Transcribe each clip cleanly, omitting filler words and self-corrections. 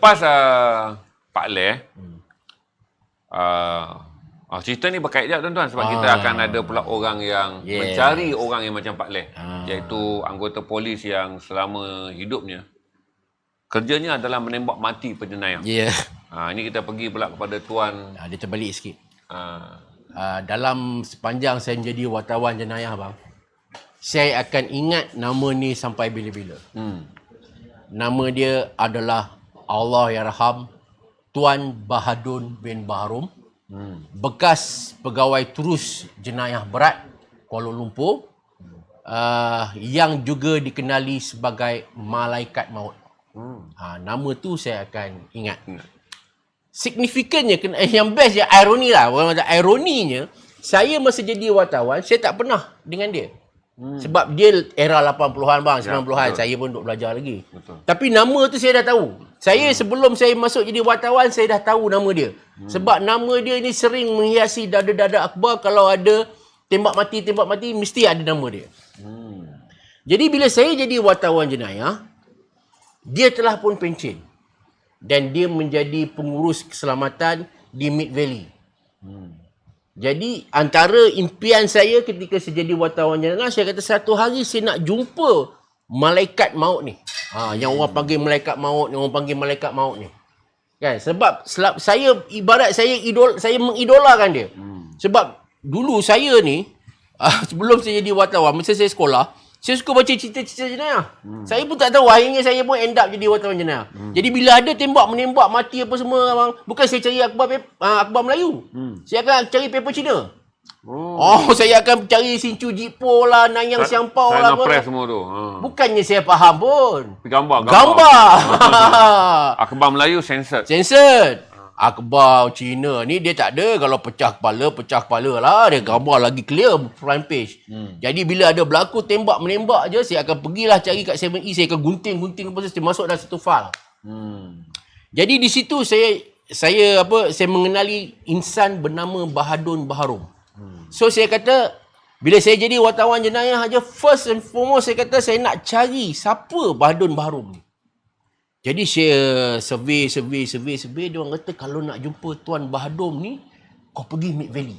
Selepas Pak Leh, cerita ni berkait je tuan-tuan sebab kita akan ada pula orang yang mencari orang yang macam Pak Leh, iaitu anggota polis yang selama hidupnya kerjanya adalah menembak mati penjenayah. Ini kita pergi pula kepada tuan. Dia terbalik sikit. Dalam sepanjang saya menjadi wartawan jenayah bang, saya akan ingat nama ni sampai bila-bila. Nama dia adalah Allahyarham Tuan Bahadun bin Baharum, bekas pegawai terus jenayah berat Kuala Lumpur, yang juga dikenali sebagai Malaikat Maut. Nama tu saya akan ingat. Signifikannya, yang best je, ironi lah. Orang kata ironinya, saya masa jadi wartawan, saya tak pernah dengan dia. Sebab dia era 80-an bang, 90-an. Saya pun duk belajar lagi. Tapi nama tu saya dah tahu. Saya sebelum saya masuk jadi wartawan, saya dah tahu nama dia. Sebab nama dia ni sering menghiasi dada-dada akhbar. Kalau ada tembak mati, mesti ada nama dia. Jadi bila saya jadi wartawan jenayah, dia telah pun pencen. Dan dia menjadi pengurus keselamatan di Mid Valley. Jadi antara impian saya ketika saya jadi wartawan jenayah, saya kata satu hari saya nak jumpa Malaikat Maut ni. Yang orang panggil Malaikat Maut ni, orang panggil Malaikat Maut ni. Kan? Sebab saya ibarat saya mengidolakan dia. Sebab dulu saya ni sebelum saya jadi wartawan, masa saya sekolah, saya suka baca cerita-cerita jenayah. Saya pun tak tahu, akhirnya saya pun end up jadi wartawan jenayah. Jadi bila ada tembak-menembak mati apa semua, abang, bukan saya cari akhbar Melayu. Saya akan cari paper Cina. Saya akan cari Sincu Jipo lah, Nanyang Siampau lah. China Press semua tu. Bukannya saya faham pun. Gambar. Akhbar Melayu censored. Akhbar Cina ni dia tak ada. Kalau pecah kepala lah. Dia gambar lagi clear front page. Jadi bila ada berlaku tembak-menembak je, saya akan pergilah cari kat 7E. Saya akan gunting apa saya masuk dalam satu file. Jadi di situ saya mengenali insan bernama Bahadun Baharum. So saya kata, bila saya jadi wartawan jenayah aja, first and foremost saya kata saya nak cari siapa Bahadun Baharum ni. Jadi saya survey. Dia orang kata kalau nak jumpa Tuan Bahadun ni, kau pergi Mid Valley.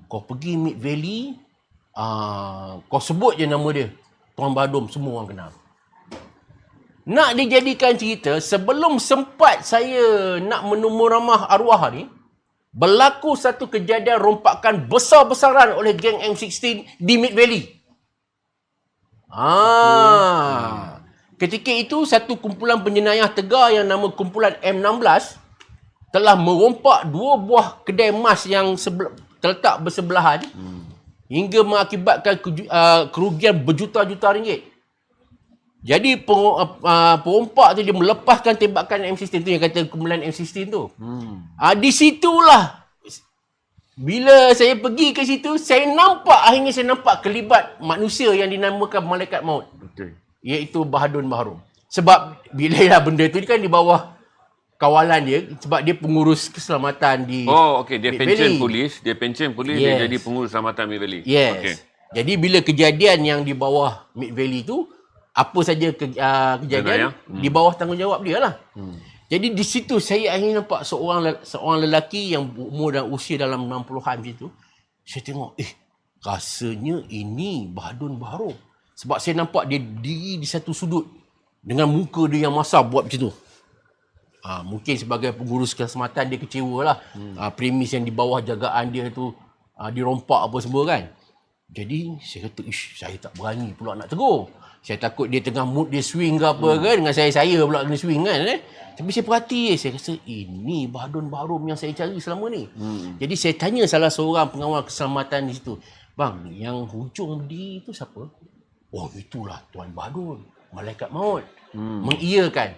Kau pergi Mid Valley, kau sebut je nama dia. Tuan Bahadun, semua orang kenal. Nak dijadikan cerita, sebelum sempat saya nak menumur ramah arwah ni, berlaku satu kejadian rompakan besar-besaran oleh geng M16 di Mid Valley. Ketika itu, satu kumpulan penjenayah tegar yang nama kumpulan M16 telah merompak 2 buah kedai emas yang terletak bersebelahan hingga mengakibatkan kerugian berjuta-juta ringgit. Jadi perompak tu dia melepaskan tembakan M16 tu, yang kata kumpulan M16 tu. Di situlah bila saya pergi ke situ, akhirnya saya nampak kelibat manusia yang dinamakan Malaikat Maut. Iaitu Bahadun Baharum. Sebab bila benda tu kan di bawah kawalan dia, sebab dia pengurus keselamatan di dia pencen polis, dia jadi pengurus keselamatan Mid Valley. Jadi bila kejadian yang di bawah Mid Valley tu, apa saja kejadian di bawah tanggungjawab dia lah. Jadi di situ saya akhirnya nampak seorang lelaki yang umur dan usia dalam 60-an macam tu. Saya tengok, rasanya ini Bahadun Baharum. Sebab saya nampak dia diri di satu sudut dengan muka dia yang masam buat macam tu. Mungkin sebagai pengurus keselamatan dia kecewa lah. Premis yang di bawah jagaan dia tu dirompak apa semua kan. Jadi saya kata, saya tak berani pula nak tegur. Saya takut dia tengah mood dia swing ke apa kan. Dengan saya pula kena swing kan. Tapi saya perhati, saya rasa ini Bahadun Baharum yang saya cari selama ni. Jadi saya tanya salah seorang pengawal keselamatan di situ. Bang, yang hujung berdiri tu siapa? Itulah Tuan Bahadun, Malaikat Maut. Mengiyakan.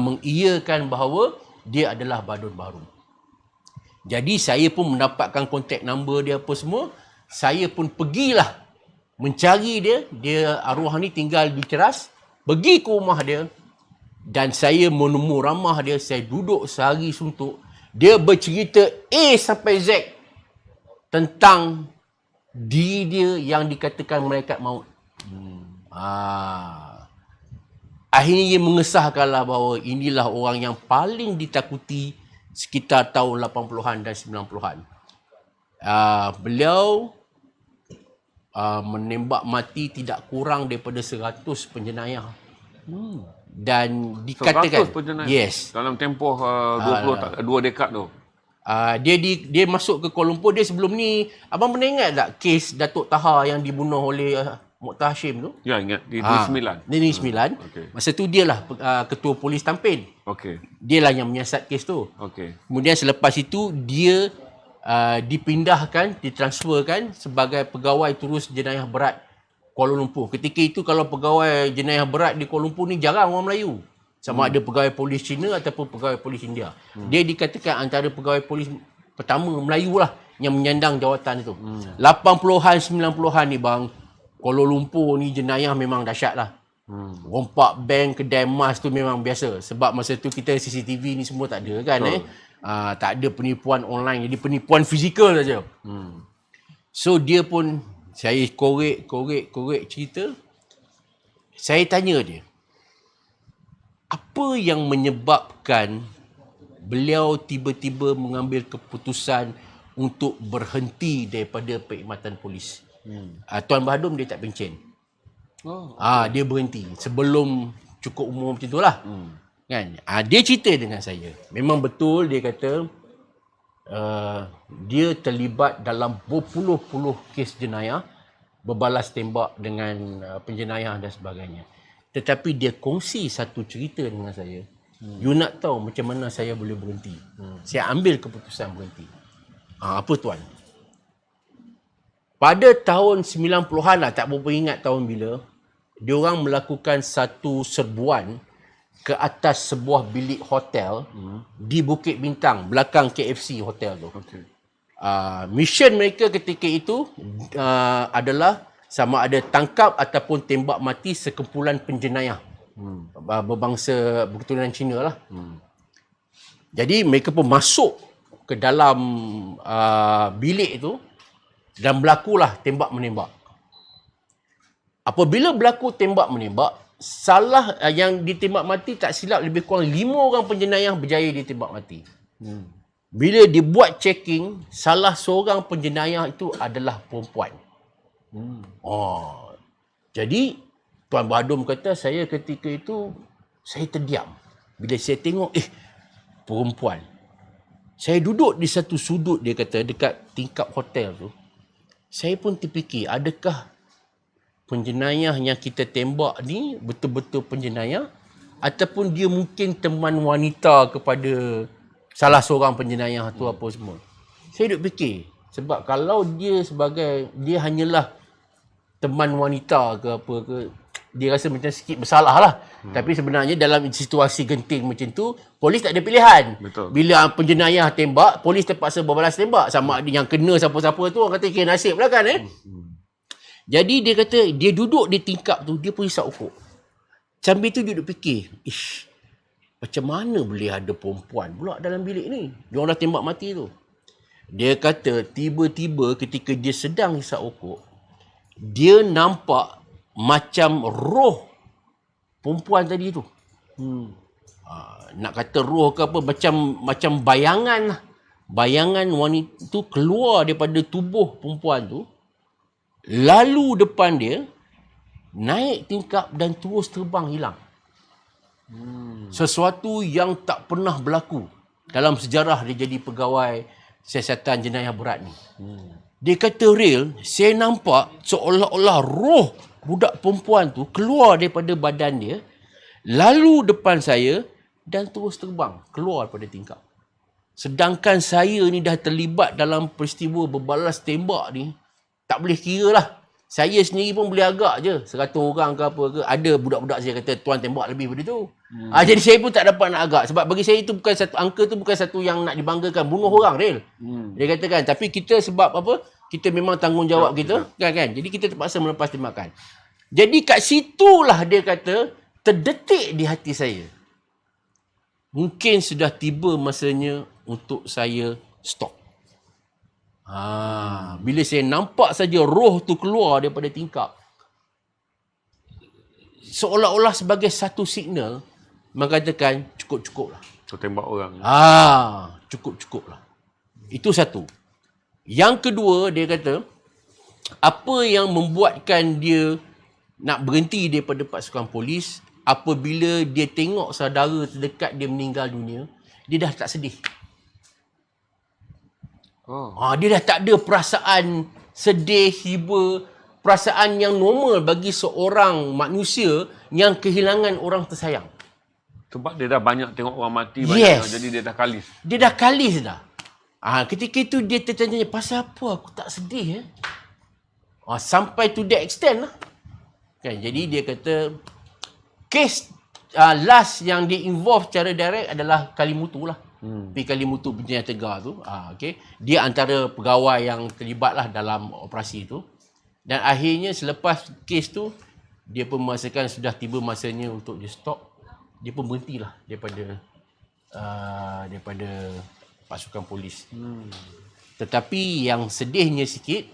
Mengiyakan bahawa dia adalah Bahadun Baharum. Jadi saya pun mendapatkan kontak number dia apa semua. Saya pun pergilah mencari dia. Dia arwah ni tinggal di Ceras. Pergi ke rumah dia. Dan saya menemu ramah dia. Saya duduk sehari suntuk. Dia bercerita A sampai Z tentang diri dia yang dikatakan Malaikat Maut. akhirnya ia mengesahkanlah bahawa inilah orang yang paling ditakuti sekitar tahun 80-an dan 90-an. Beliau menembak mati tidak kurang daripada 100 penjenayah. Dan dikatakan 100 penjenayah yes, dalam tempoh 2 dekad tu. dia masuk ke Kuala Lumpur. Dia sebelum ni, abang pernah ingat tak kes Datuk Taha yang dibunuh oleh Mokhtar Hashim tu? Ya, ingat di 9. Negeri Sembilan. Okey. Masa tu dia lah ketua polis Tampin. Okey. Dia lah yang menyiasat kes tu. Okey. Kemudian selepas itu dia dipindahkan, ditransferkan sebagai pegawai terus jenayah berat Kuala Lumpur. Ketika itu kalau pegawai jenayah berat di Kuala Lumpur ni jarang orang Melayu. Sama ada pegawai polis Cina ataupun pegawai polis India. Dia dikatakan antara pegawai polis pertama Melayu lah yang menyandang jawatan itu. 80-an, 90-an ni bang, Kuala Lumpur ni jenayah memang dahsyat lah. Rompak bank, kedai emas tu memang biasa. Sebab masa tu kita CCTV ni semua tak ada kan. Tak ada penipuan online. Jadi penipuan fizikal saja. So dia pun, saya korek cerita. Saya tanya dia, apa yang menyebabkan beliau tiba-tiba mengambil keputusan untuk berhenti daripada perkhidmatan polis? Tuan Bahadum dia tak pencen. Dia berhenti sebelum cukup umur macam tu lah. Kan? Dia cerita dengan saya. Memang betul dia kata dia terlibat dalam berpuluh-puluh kes jenayah, berbalas tembak dengan penjenayah dan sebagainya. Tetapi dia kongsi satu cerita dengan saya. You nak tahu macam mana saya boleh berhenti? Saya ambil keputusan berhenti. Apa tuan? Pada tahun 90-an lah, tak berapa ingat tahun bila, diorang melakukan satu serbuan ke atas sebuah bilik hotel di Bukit Bintang, belakang KFC hotel tu. Mission mereka ketika itu adalah sama ada tangkap ataupun tembak mati sekumpulan penjenayah berbangsa berketurunan Cina lah. Jadi mereka pun masuk ke dalam bilik itu dan berlakulah tembak-menembak. Apabila berlaku tembak-menembak, salah yang ditembak mati tak silap lebih kurang 5 orang penjenayah berjaya ditembak mati. Bila dibuat checking, salah seorang penjenayah itu adalah perempuan. Jadi Tuan Bahadum kata saya ketika itu saya terdiam. Bila saya tengok perempuan. Saya duduk di satu sudut, dia kata, dekat tingkap hotel tu. Saya pun terfikir, adakah penjenayah yang kita tembak ni betul-betul penjenayah ataupun dia mungkin teman wanita kepada salah seorang penjenayah tu apa semua. Saya duduk fikir, sebab kalau dia hanyalah teman wanita ke apa ke, dia rasa macam sikit bersalah lah. Tapi sebenarnya dalam situasi genting macam tu, polis tak ada pilihan. Betul. Bila penjenayah tembak, polis terpaksa berbalas tembak. Sama ada yang kena siapa-siapa tu, orang kata kira nasib lah kan. Jadi dia kata, dia duduk di tingkap tu, dia pun hisap ufuk. Sambil tu dia duduk fikir, macam mana boleh ada perempuan pula dalam bilik ni? Dia orang dah tembak mati tu. Dia kata, tiba-tiba ketika dia sedang hisap ufuk, dia nampak macam roh perempuan tadi tu. Nak kata roh ke apa, macam bayangan lah. Bayangan wanita tu keluar daripada tubuh perempuan tu, lalu depan dia, naik tingkap dan terus terbang hilang. Sesuatu yang tak pernah berlaku dalam sejarah dia jadi pegawai siasatan jenayah berat ni. Dia kata real, saya nampak seolah-olah roh budak perempuan tu keluar daripada badan dia, lalu depan saya dan terus terbang keluar daripada tingkap. Sedangkan saya ni dah terlibat dalam peristiwa berbalas tembak ni, tak boleh kira lah. Saya sendiri pun boleh agak je, 100 orang ke apa ke. Ada budak-budak saya kata, tuan tembak lebih daripada tu. Jadi saya pun tak dapat nak agak. Sebab bagi saya itu bukan satu, angka tu bukan satu yang nak dibanggakan. Bunuh orang, real. Dia kata kan. Tapi kita sebab apa, kita memang tanggungjawab kita. Kan? Jadi kita terpaksa melepas tembakan. Jadi kat situlah dia kata, terdetik di hati saya. Mungkin sudah tiba masanya untuk saya stop. Bila saya nampak saja roh tu keluar daripada tingkap, seolah-olah sebagai satu signal mengatakan cukup-cukup lah. Kau tembak orang. Cukup-cukup lah. Itu satu. Yang kedua, dia kata, apa yang membuatkan dia nak berhenti daripada pasukan polis, apabila dia tengok saudara terdekat dia meninggal dunia, dia dah tak sedih. Dia dah tak ada perasaan sedih, hiba, perasaan yang normal bagi seorang manusia yang kehilangan orang tersayang. Sebab dia dah banyak tengok orang mati, Yes. jadi dia dah kalis. Dia dah kalis dah. Ketika itu dia tertanya, pasal apa aku tak sedih? Sampai to that extent lah. Kan, jadi dia kata, kes last yang dia involve secara direct adalah Kalimutu lah. Pi Kalimutu Penjenayah Tegar tu. Okay. Dia antara pegawai yang terlibat lah dalam operasi tu. Dan akhirnya selepas kes tu, dia pun merasakan sudah tiba masanya untuk dia stop. Dia pun berhentilah daripada pasukan polis. Tetapi yang sedihnya sikit,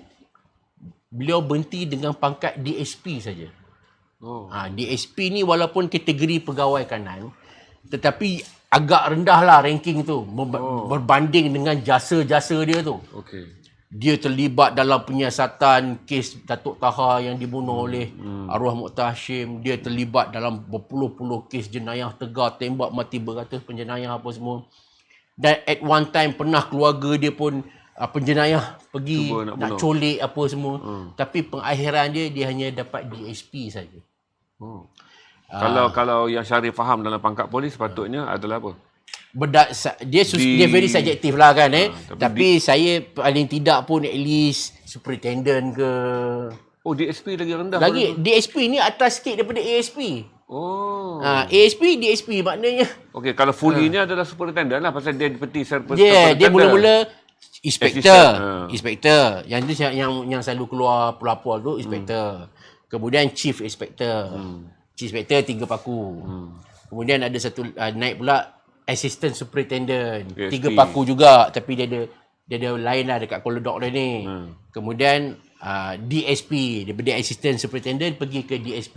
beliau berhenti dengan pangkat DSP saja. DSP ni walaupun kategori pegawai kanan, tetapi agak rendah lah ranking tu berbanding dengan jasa-jasa dia tu. Okey. Dia terlibat dalam penyiasatan kes Datuk Taha yang dibunuh oleh arwah Mokhtar Hashim. Dia terlibat dalam berpuluh-puluh kes jenayah Tegar, tembak mati beratus penjenayah apa semua. Dan at one time pernah keluarga dia pun penjenayah pergi nak colik apa semua. Tapi pengakhiran dia hanya dapat DSP saja. Kalau yang Syarif faham dalam pangkat polis sepatutnya adalah apa? Dia very subjektif lah kan tapi saya paling tidak pun at least superintendent ke. DSP lagi rendah. Lagi DSP ni atas sikit daripada ASP. ASP DSP maknanya. Okey, kalau fully ni adalah superintendent lah pasal dia peti dia mula-mula inspektor. Yang tu yang selalu keluar pelapor tu inspektor. Kemudian chief inspector. Chief inspector 3 paku. Kemudian ada satu naik pula assistant superintendent, 3 paku juga, tapi dia ada lain lah dekat Kuala Dok dia ni. Kemudian DSP, daripada assistant superintendent pergi ke DSP.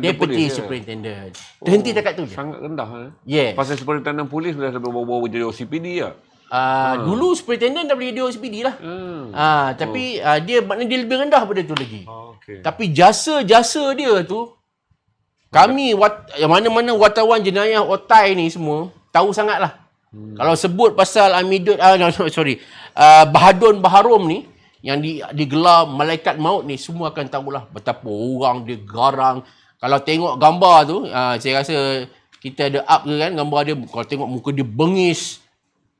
Deputy superintendent. Terhenti dekat tu je. Sangat rendah. Yes. Pasal superintendent polis dah bawa jadi OCPD lah. Dulu superintendent dah boleh jadi OCPD lah. Tapi dia maknanya dia lebih rendah pada tu lagi. Okay. Tapi jasa-jasa dia tu, kami mana-mana wartawan jenayah otai ni semua tahu sangatlah. Kalau sebut pasal Bahadun Baharum ni yang digelar malaikat maut ni, semua akan tahulah betapa orang dia garang. Kalau tengok gambar tu, saya rasa kita ada up ke kan gambar dia, kalau tengok muka dia bengis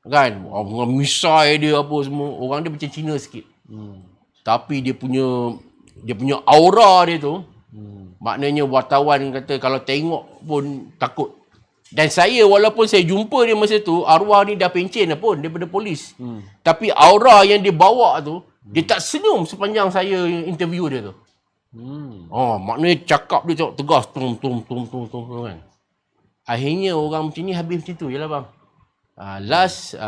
kan, orang misai dia apa semua, orang dia macam Cina sikit. Tapi dia punya aura dia tu, maknanya wartawan kata kalau tengok pun takut. Dan saya walaupun saya jumpa dia masa tu, arwah ni dah pencen dah pun daripada polis. Tapi aura yang dia bawa tu, dia tak senyum sepanjang saya interview dia tu. Maknanya cakap dia cakap tegas tum kan. Akhirnya orang macam ni habis macam tu je lah bang. Last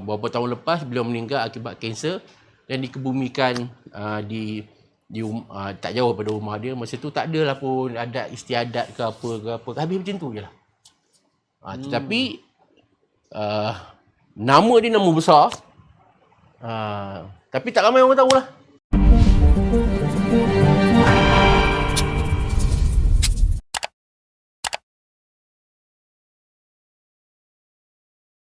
beberapa tahun lepas beliau meninggal akibat kanser dan dikebumikan tak jauh pada rumah dia. Masa tu tak adalah pun adat istiadat ke apa. Habis macam tu je lah. Tetapi nama dia nama besar. Tapi tak ramai orang tahu lah.